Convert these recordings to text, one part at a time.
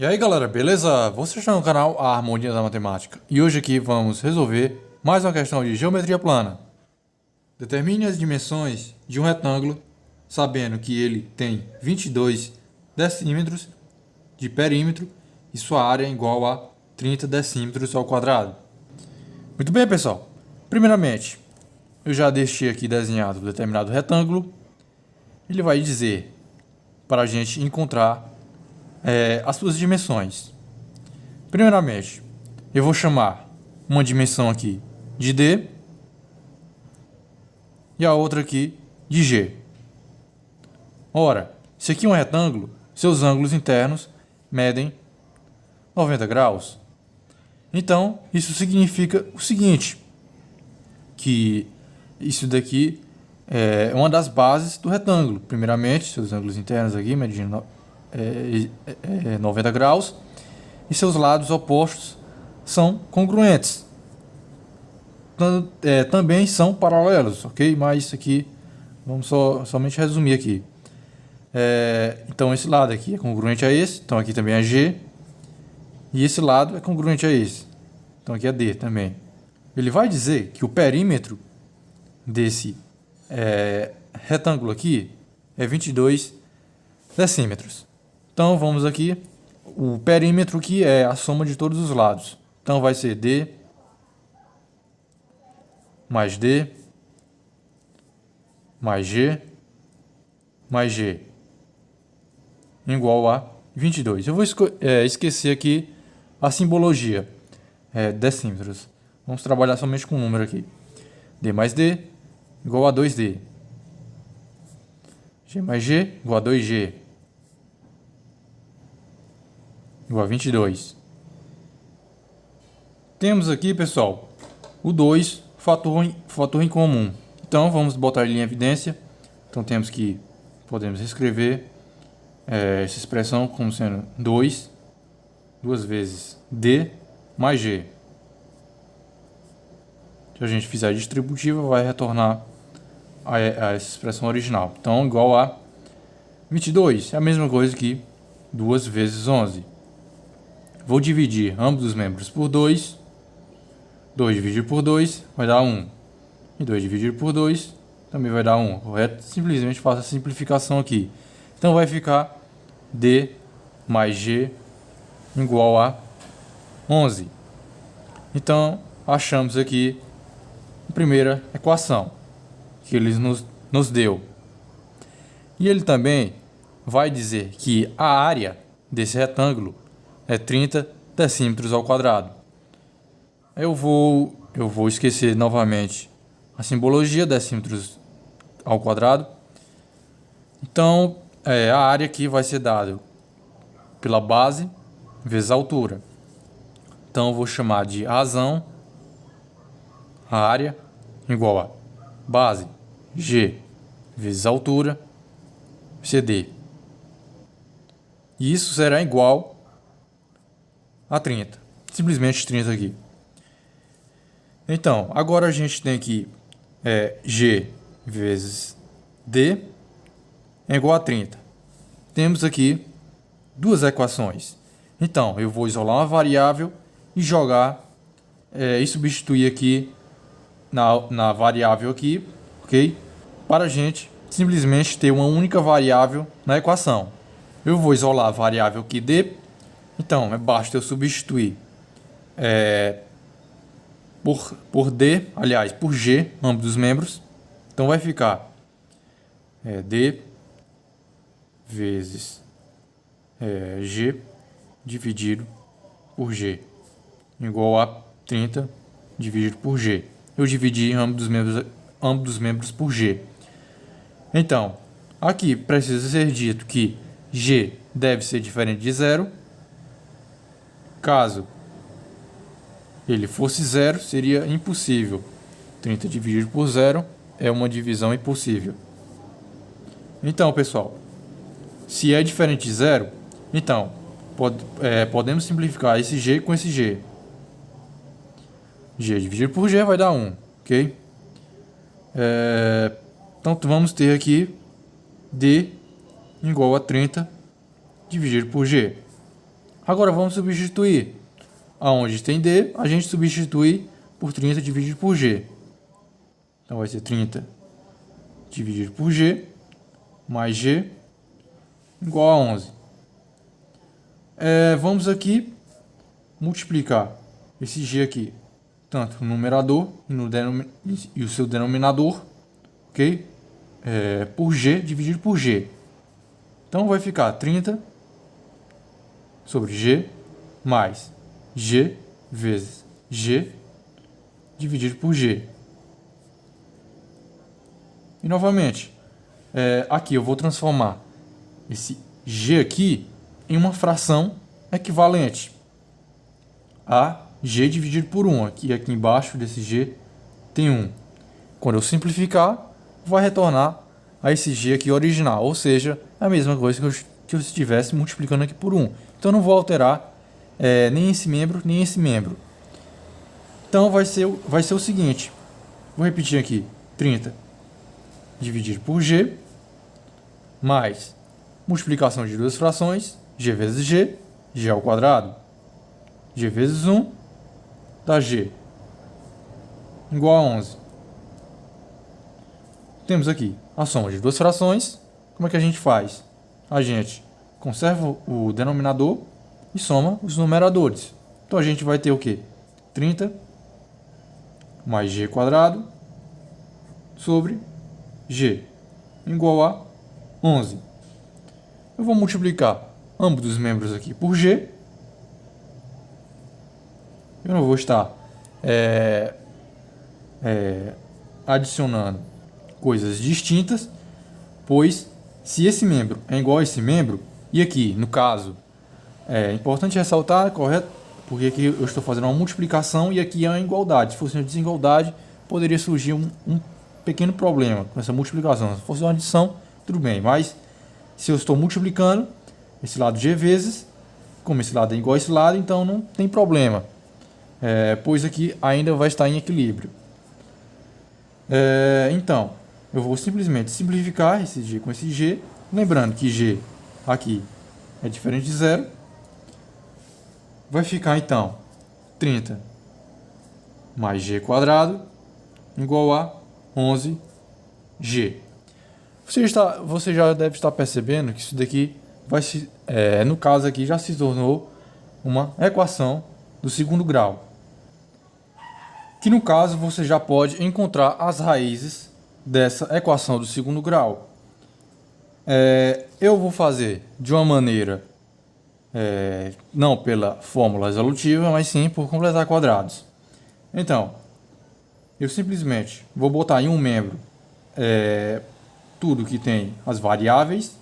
E aí galera, beleza? Você está no canal A Harmonia da Matemática e hoje aqui vamos resolver mais uma questão de geometria plana. Determine as dimensões de um retângulo sabendo que ele tem 22 decímetros de perímetro e sua área é igual a 30 decímetros ao quadrado. Muito bem, pessoal. Primeiramente, eu já deixei aqui desenhado um determinado retângulo. Ele vai dizer para a gente encontrar as suas dimensões. Primeiramente, eu vou chamar uma dimensão aqui de D e a outra aqui de G. Ora, se aqui é um retângulo, seus ângulos internos medem 90 graus. Então, isso significa o seguinte, que isso daqui é uma das bases do retângulo. Primeiramente, seus ângulos internos aqui medindo 90 graus e seus lados opostos são congruentes. Também são paralelos, ok? Mas isso aqui, vamos somente resumir aqui. Então esse lado aqui é congruente a esse, então aqui também é G. E esse lado é congruente a esse, então aqui é D também. Ele vai dizer que o perímetro desse retângulo aqui é 22 decímetros. Então vamos aqui, o perímetro que é a soma de todos os lados. Então vai ser D mais D mais G mais G igual a 22. Eu vou esquecer aqui a simbologia, decímetros. Vamos trabalhar somente com o número aqui. D mais D igual a 2D. G mais G igual a 2G. Igual a 22. Temos aqui, pessoal, o 2, fator em comum. Então, vamos botar ele em evidência. Então, podemos escrever essa expressão como sendo 2 vezes D mais G. Se a gente fizer a distributiva, vai retornar a essa expressão original. Então, igual a 22. É a mesma coisa que 2 vezes 11. Vou dividir ambos os membros por 2. 2 dividido por 2 vai dar 1. E 2 dividido por 2 também vai dar 1, correto? Simplesmente faço a simplificação aqui. Então vai ficar D mais G igual a 11. Então achamos aqui a primeira equação que ele nos deu. E ele também vai dizer que a área desse retângulo é 30 decímetros ao quadrado. Eu vou esquecer novamente a simbologia, decímetros ao quadrado. Então, a área aqui vai ser dada pela base vezes a altura. Então, eu vou chamar de razão, a área, igual a base, G, vezes a altura, CD. E isso será igual a 30. Simplesmente 30 aqui. Então, agora a gente tem aqui G vezes D é igual a 30. Temos aqui duas equações. Então, eu vou isolar uma variável e jogar e substituir aqui na variável aqui, ok? Para a gente simplesmente ter uma única variável na equação. Eu vou isolar a variável aqui D. Então, basta eu substituir por D, aliás, por G, ambos os membros. Então, vai ficar D vezes G dividido por G, igual a 30 dividido por G. Eu dividi ambos os membros por G. Então, aqui precisa ser dito que G deve ser diferente de zero. Caso ele fosse zero, seria impossível. 30 dividido por zero é uma divisão impossível. Então, pessoal, se é diferente de zero, então podemos simplificar esse G com esse G. G dividido por G vai dar 1, ok? Então, vamos ter aqui D igual a 30 dividido por G. Agora vamos substituir. Aonde tem D, a gente substitui por 30 dividido por G. Então vai ser 30 dividido por G mais G igual a 11. Vamos aqui multiplicar esse G aqui, tanto no numerador e o seu denominador, ok? Por G dividido por G. Então vai ficar 30 sobre G mais G vezes G dividido por G. E novamente, aqui eu vou transformar esse G aqui em uma fração equivalente a G dividido por 1. Aqui embaixo desse G tem 1. Quando eu simplificar, vai retornar a esse G aqui original, ou seja, a mesma coisa que eu estivesse multiplicando aqui por 1. Então eu não vou alterar nem esse membro, nem esse membro. Então vai ser o seguinte, vou repetir aqui, 30 dividido por G, mais multiplicação de duas frações, G vezes G, G ao quadrado, G vezes 1, dá G, igual a 11. Temos aqui a soma de duas frações. Como é que a gente faz? A gente conserva o denominador e soma os numeradores. Então a gente vai ter o quê? 30 mais G quadrado sobre G igual a 11. Eu vou multiplicar ambos os membros aqui por G. Eu não vou estar adicionando coisas distintas, pois se esse membro é igual a esse membro, e aqui, no caso, é importante ressaltar, correto? Porque aqui eu estou fazendo uma multiplicação e aqui é uma igualdade. Se fosse uma desigualdade, poderia surgir um pequeno problema com essa multiplicação. Se fosse uma adição, tudo bem, mas se eu estou multiplicando esse lado G vezes, como esse lado é igual a esse lado, então não tem problema, pois aqui ainda vai estar em equilíbrio. Então, eu vou simplesmente simplificar esse G com esse G, lembrando que G aqui é diferente de zero. Vai ficar então 30 mais G quadrado igual a 11G. Você já deve estar percebendo que isso daqui no caso aqui já se tornou uma equação do segundo grau. Que no caso você já pode encontrar as raízes dessa equação do segundo grau. Eu vou fazer de uma maneira, não pela fórmula resolutiva, mas sim por completar quadrados. Então, eu simplesmente vou botar em um membro tudo que tem as variáveis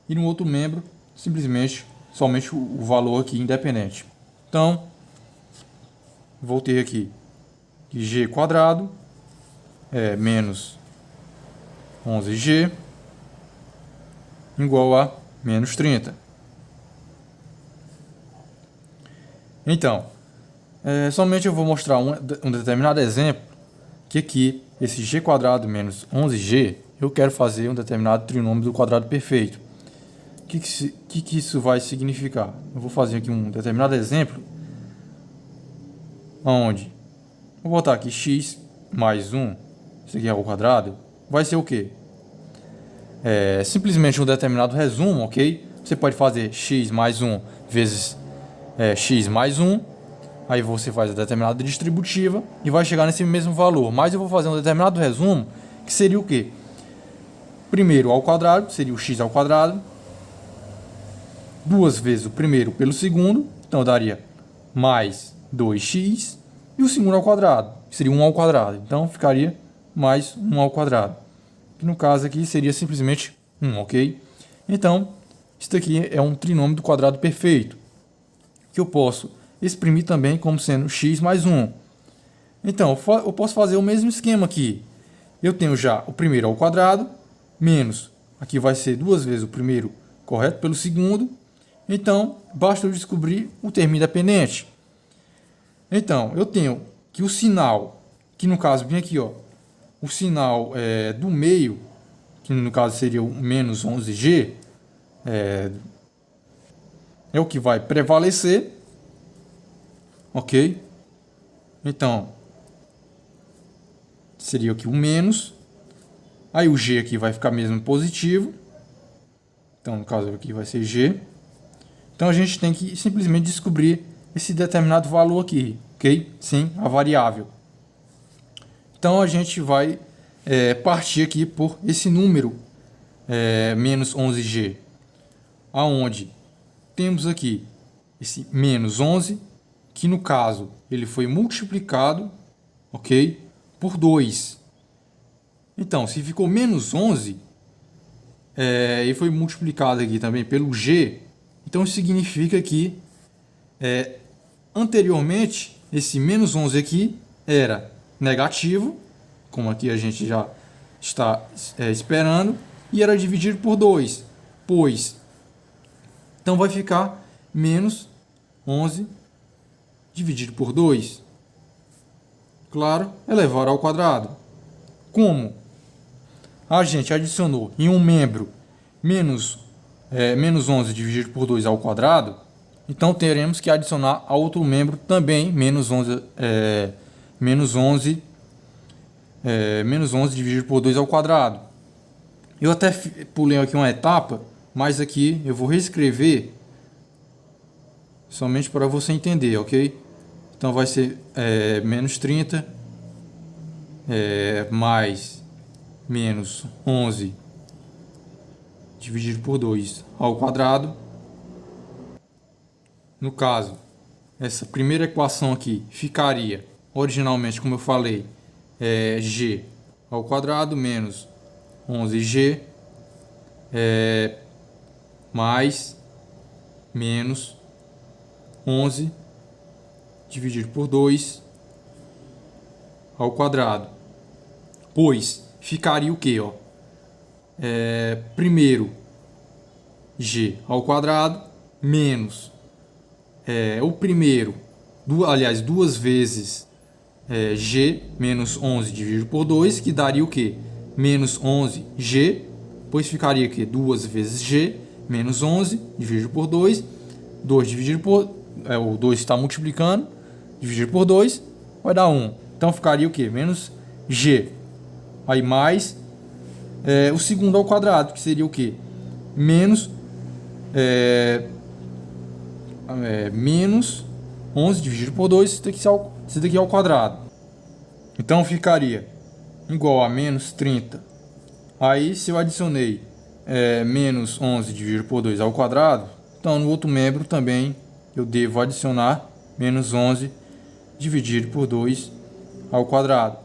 e no outro membro simplesmente somente o valor aqui independente. Então, vou ter aqui que G quadrado menos 11G igual a menos 30. Então, somente eu vou mostrar um determinado exemplo, que aqui, esse G quadrado menos 11G, eu quero fazer um determinado trinômio do quadrado perfeito. O que isso vai significar? Eu vou fazer aqui um determinado exemplo, onde vou botar aqui x mais 1, isso aqui é ao quadrado, vai ser o quê? Simplesmente um determinado resumo, ok? Você pode fazer x mais 1 vezes x mais 1, aí você faz a determinada distributiva e vai chegar nesse mesmo valor. Mas eu vou fazer um determinado resumo, que seria o quê? Primeiro ao quadrado, seria o x ao quadrado, duas vezes o primeiro pelo segundo, então daria mais 2x, e o segundo ao quadrado, que seria 1 ao quadrado, então ficaria mais 1 ao quadrado, que no caso aqui seria simplesmente 1, ok? Então, isso aqui é um trinômio do quadrado perfeito, que eu posso exprimir também como sendo x mais 1. Então, eu posso fazer o mesmo esquema aqui. Eu tenho já o primeiro ao quadrado, menos, aqui vai ser duas vezes o primeiro, correto? Pelo segundo. Então, basta eu descobrir o termo independente. Então, eu tenho que o sinal, que no caso bem aqui, ó, o sinal do meio, que no caso seria o menos 11G, é o que vai prevalecer, ok? Então, seria aqui o menos, aí o G aqui vai ficar mesmo positivo, então no caso aqui vai ser G. Então a gente tem que simplesmente descobrir esse determinado valor aqui, ok? Sim, a variável. Então a gente vai partir aqui por esse número menos 11G, aonde temos aqui esse menos 11, que no caso ele foi multiplicado, ok, por 2. Então, se ficou menos 11, e foi multiplicado aqui também pelo G, então isso significa que anteriormente esse menos 11 aqui era negativo, como aqui a gente já está esperando, e era dividido por 2, pois então vai ficar menos 11 dividido por 2. Claro, elevar ao quadrado. Como a gente adicionou em um membro menos 11 dividido por 2 ao quadrado, então teremos que adicionar a outro membro também menos 11 dividido por 2 ao quadrado. Eu até pulei aqui uma etapa, mas aqui eu vou reescrever somente para você entender, ok? Então vai ser menos 30 mais menos 11 dividido por 2 ao quadrado. No caso, essa primeira equação aqui ficaria, originalmente, como eu falei, g ao quadrado menos 11g mais menos 11 dividido por 2 ao quadrado. Pois ficaria o que? Primeiro, g ao quadrado menos o primeiro, aliás, duas vezes g menos 11 dividido por 2, que daria o que? Menos 11g, pois ficaria aqui duas vezes g menos 11 dividido por 2, 2 dividido por... o 2 está multiplicando, dividido por 2, vai dar 1. Então ficaria o que? Menos g. Aí mais o segundo ao quadrado, que seria o que? Menos menos 11 dividido por 2, isso daqui ao quadrado. Então ficaria igual a menos 30. Aí se eu adicionei menos 11 dividido por 2 ao quadrado, então no outro membro também eu devo adicionar menos 11 dividido por 2 ao quadrado.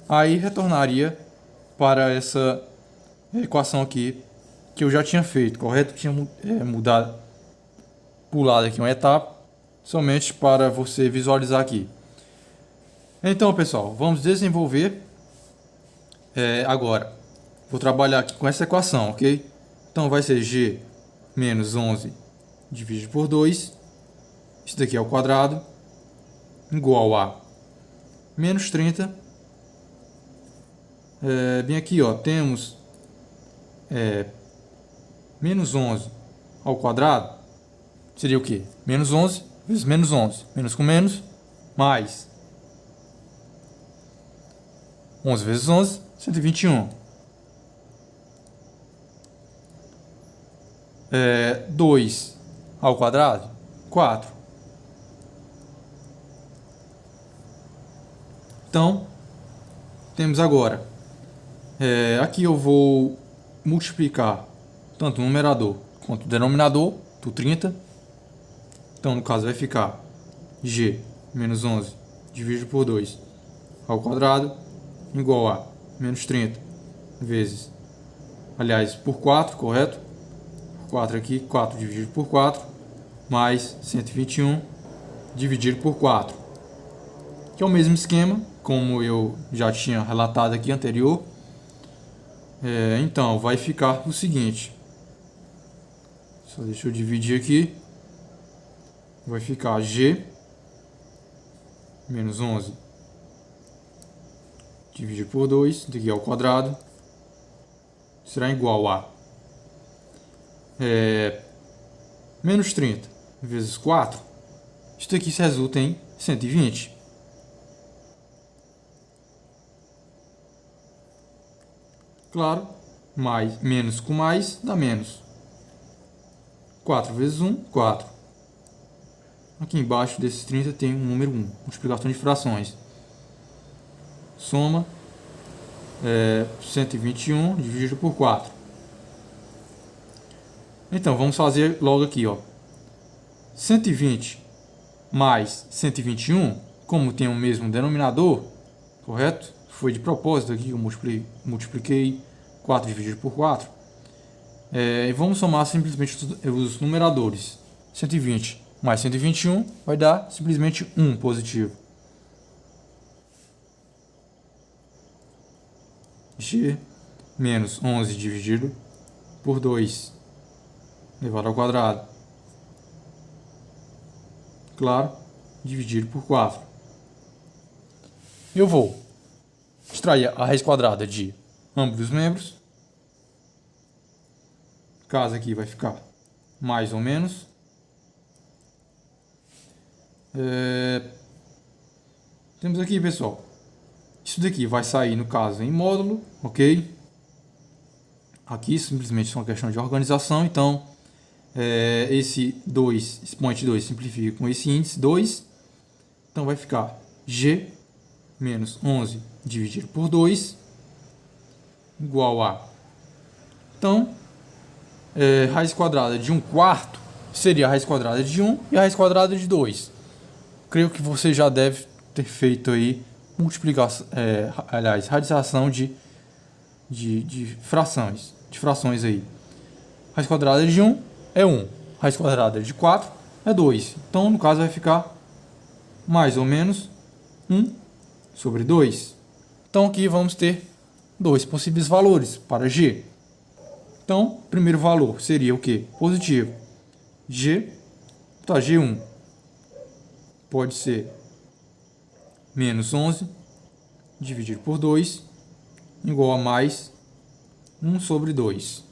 Aí retornaria para essa equação aqui que eu já tinha feito, correto? Tinha pulado aqui uma etapa, somente para você visualizar aqui. Então, pessoal, vamos desenvolver agora. Vou trabalhar aqui com essa equação, ok? Então vai ser g menos 11 dividido por 2, isso daqui ao quadrado, igual a menos 30. Bem aqui, temos menos 11 ao quadrado, seria o que? Menos 11 vezes menos 11, menos com menos, mais 11 vezes 11, 121. 2 ao quadrado, 4. Então, temos agora, aqui eu vou multiplicar tanto o numerador quanto o denominador por 30. Então, no caso, vai ficar g menos 11 dividido por 2 ao quadrado igual a menos 30 vezes, aliás, por 4, correto? 4 aqui, 4 dividido por 4, mais 121 dividido por 4. Que é o mesmo esquema, como eu já tinha relatado aqui anterior. Então, vai ficar o seguinte. Só deixa eu dividir aqui. Vai ficar g menos 11 dividido por 2, daqui ao quadrado, será igual a menos 30 vezes 4, isso aqui se resulta em 120. Claro, mais, menos com mais dá menos. 4 vezes 1, 4. Aqui embaixo desses 30 tem um número 1, multiplicação de frações. Soma 121 dividido por 4. Então, vamos fazer logo aqui, ó. 120 mais 121, como tem o mesmo denominador, correto? Foi de propósito aqui, eu multipliquei 4 dividido por 4. E vamos somar simplesmente os numeradores. 120 mais 121 vai dar simplesmente 1 positivo. G menos 11 dividido por 2 elevado ao quadrado. Claro, dividido por 4. Eu vou extrair a raiz quadrada de ambos os membros. No caso aqui vai ficar mais ou menos. Temos aqui, pessoal, isso daqui vai sair, no caso, em módulo, ok? Aqui simplesmente é uma questão de organização, então esse expoente 2 simplifica com esse índice 2, então vai ficar G menos 11 dividido por 2 igual a, então, raiz quadrada de 1/4 seria a raiz quadrada de 1 e a raiz quadrada de 2. Creio que você já deve ter feito aí multiplicação, radicação de frações aí. Raiz quadrada de 1 é 1, raiz quadrada de 4 é 2. Então, no caso, vai ficar mais ou menos 1 sobre 2. Então, aqui vamos ter dois possíveis valores para G. Então, o primeiro valor seria o quê? Positivo. G1 pode ser menos 11 dividido por 2 igual a mais 1 sobre 2.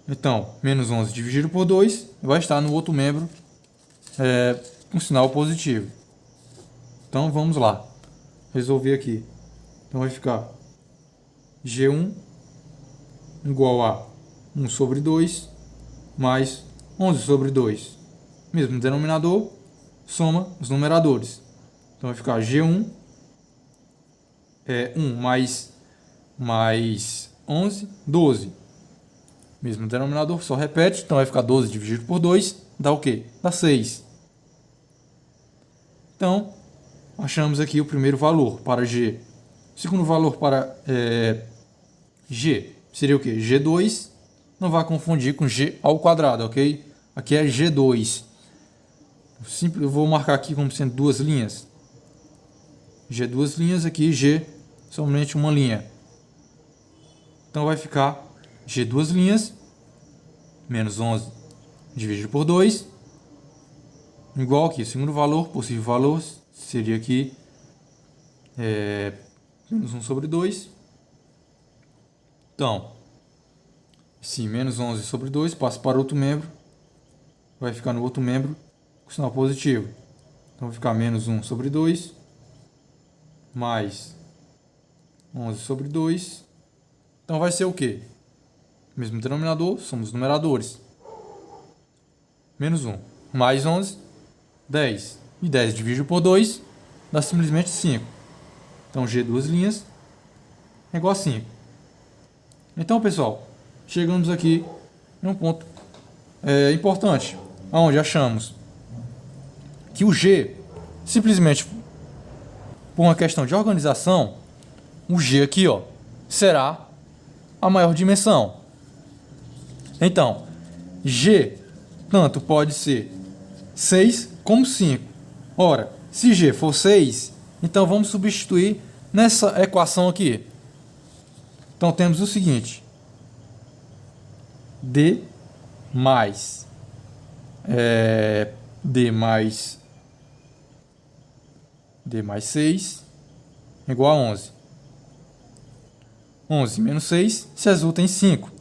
Então, menos 11 dividido por 2 vai estar no outro membro com sinal positivo. Então, vamos lá. Resolver aqui. Então, vai ficar G1 igual a 1 sobre 2 mais 11 sobre 2. Mesmo denominador, soma os numeradores. Então, vai ficar G1 1 mais 11, 12. Mesmo denominador, só repete. Então, vai ficar 12 dividido por 2. Dá o quê? Dá 6. Então, achamos aqui o primeiro valor para G. O segundo valor para G seria o quê? G2. Não vá confundir com G ao quadrado, ok? Aqui é G2. Eu vou marcar aqui como sendo duas linhas. G duas linhas, aqui G somente uma linha. Então vai ficar G duas linhas menos 11 dividido por 2 igual aqui, segundo valor, possível valor seria aqui menos 1 sobre 2. Então, se menos 11 sobre 2 passa para outro membro, vai ficar no outro membro com sinal positivo. Então vai ficar menos 1 sobre 2 mais 11 sobre 2. Então vai ser o quê? Mesmo denominador, somos numeradores. Menos 1 mais 11, 10. E 10 dividido por 2 dá simplesmente 5. Então G duas linhas é igual a 5. Então, pessoal, chegamos aqui em um ponto importante, onde achamos que o G, simplesmente por uma questão de organização, o G aqui, ó, será a maior dimensão. Então, G tanto pode ser 6 como 5. Ora, se G for 6, então vamos substituir nessa equação aqui. Então temos o seguinte: D mais 6 igual a 11. 11 menos 6 se resulta em 5.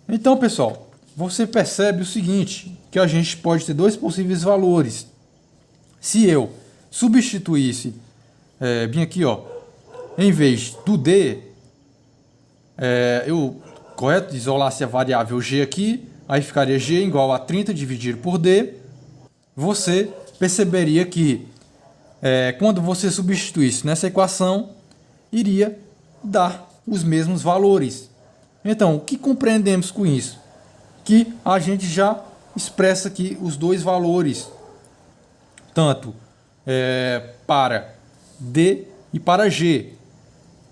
Então, pessoal, você percebe o seguinte, que a gente pode ter dois possíveis valores. Se eu substituísse, bem aqui, ó, em vez do D, eu, correto, isolasse a variável G aqui, aí ficaria G igual a 30 dividido por D. Você perceberia que quando você substituísse nessa equação, iria dar os mesmos valores. Então, o que compreendemos com isso? Que a gente já expressa aqui os dois valores, tanto para D e para G.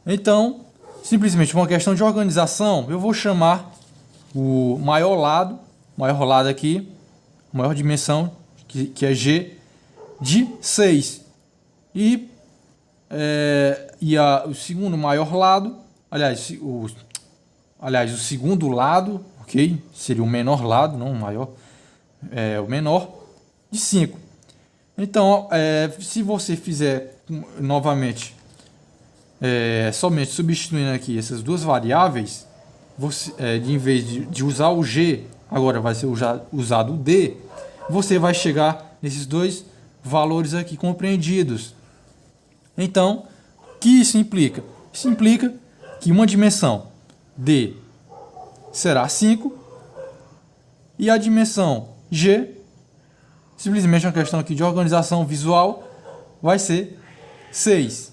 Então, simplesmente uma questão de organização, eu vou chamar o maior lado aqui, maior dimensão, que é G, de 6. E o segundo maior lado, o segundo lado, ok? Seria o menor lado, não o maior, o menor, de 5. Então, se você fizer novamente, somente substituindo aqui essas duas variáveis, você, em vez de usar o G, agora vai ser usado o D, você vai chegar nesses dois valores aqui compreendidos. Então, o que isso implica? Isso implica que uma dimensão D será 5 e a dimensão G, simplesmente uma questão aqui de organização visual, vai ser 6.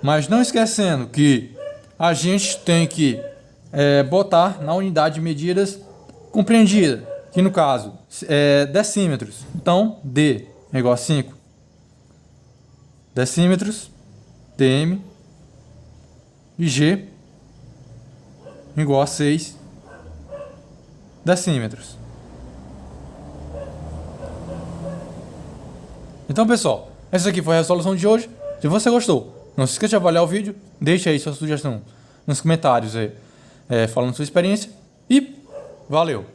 Mas não esquecendo que a gente tem que botar na unidade de medidas compreendida, que no caso é decímetros. Então, D é igual a 5 decímetros, dm, e G igual a 6 decímetros. Então, pessoal, essa aqui foi a resolução de hoje. Se você gostou, não se esqueça de avaliar o vídeo, deixe aí sua sugestão nos comentários, falando sua experiência, e valeu!